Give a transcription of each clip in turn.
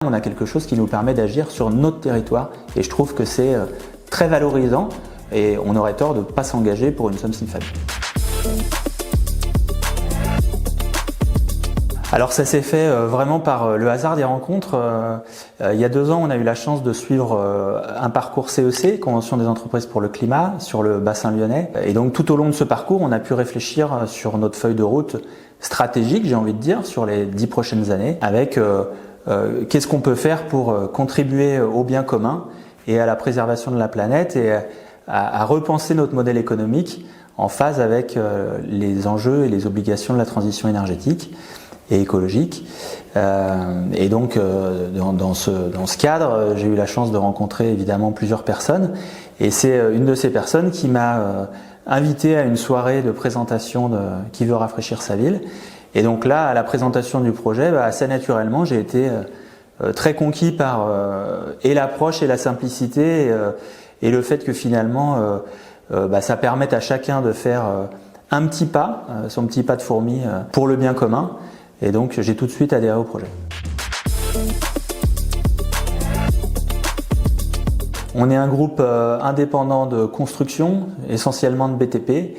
On a quelque chose qui nous permet d'agir sur notre territoire et je trouve que c'est très valorisant et on aurait tort de ne pas s'engager pour une somme si faible. Alors ça s'est fait vraiment par le hasard des rencontres. Il y a 2 ans, on a eu la chance de suivre un parcours CEC, Convention des entreprises pour le climat, sur le bassin lyonnais. Et donc tout au long de ce parcours, on a pu réfléchir sur notre feuille de route stratégique, j'ai envie de dire, sur les 10 prochaines années, avec qu'est-ce qu'on peut faire pour contribuer au bien commun et à la préservation de la planète et à repenser notre modèle économique en phase avec les enjeux et les obligations de la transition énergétique et écologique. Et donc dans ce cadre, j'ai eu la chance de rencontrer évidemment plusieurs personnes et c'est une de ces personnes qui m'a invité à une soirée de présentation de Qui veut rafraîchir sa ville. Et donc là, à la présentation du projet, assez naturellement, j'ai été très conquis par et l'approche et la simplicité et le fait que finalement ça permette à chacun de faire un petit pas, son petit pas de fourmi pour le bien commun. Et donc j'ai tout de suite adhéré au projet. On est un groupe indépendant de construction, essentiellement de BTP.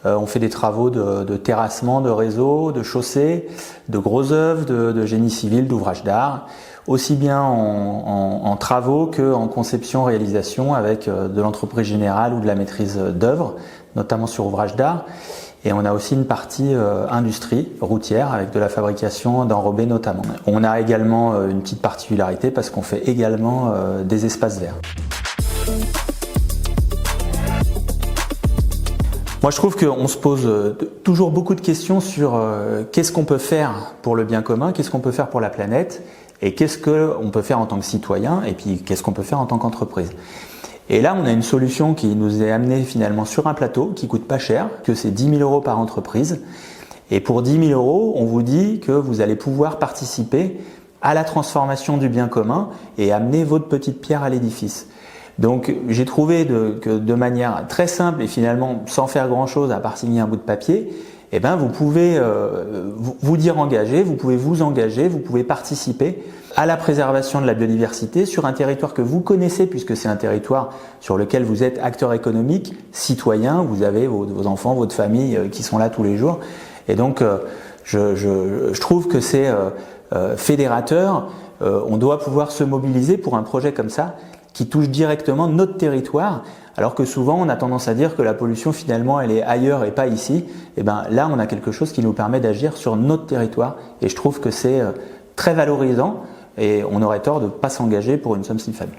On fait des travaux de terrassement, de réseaux, de chaussées, de gros œuvres, de génie civil, d'ouvrages d'art, aussi bien en travaux qu'en conception-réalisation avec de l'entreprise générale ou de la maîtrise d'œuvre, notamment sur ouvrages d'art. Et on a aussi une partie industrie routière avec de la fabrication d'enrobés notamment. On a également une petite particularité parce qu'on fait également des espaces verts. Moi je trouve qu'on se pose toujours beaucoup de questions sur qu'est-ce qu'on peut faire pour le bien commun, qu'est-ce qu'on peut faire pour la planète et qu'est-ce qu'on peut faire en tant que citoyen et puis qu'est-ce qu'on peut faire en tant qu'entreprise. Et là, on a une solution qui nous est amenée finalement sur un plateau qui coûte pas cher, que c'est 10 000 € par entreprise. Et pour 10 000 €, on vous dit que vous allez pouvoir participer à la transformation du bien commun et amener votre petite pierre à l'édifice. Donc j'ai trouvé que de manière très simple et finalement sans faire grand-chose à part signer un bout de papier, eh ben, vous pouvez vous dire engagé, vous pouvez vous engager, vous pouvez participer à la préservation de la biodiversité sur un territoire que vous connaissez puisque c'est un territoire sur lequel vous êtes acteur économique, citoyen, vous avez vos enfants, votre famille qui sont là tous les jours. Et donc je trouve que c'est fédérateur, on doit pouvoir se mobiliser pour un projet comme ça qui touche directement notre territoire, alors que souvent on a tendance à dire que la pollution finalement elle est ailleurs et pas ici. Et ben là on a quelque chose qui nous permet d'agir sur notre territoire et je trouve que c'est très valorisant et on aurait tort de ne pas s'engager pour une somme si faible.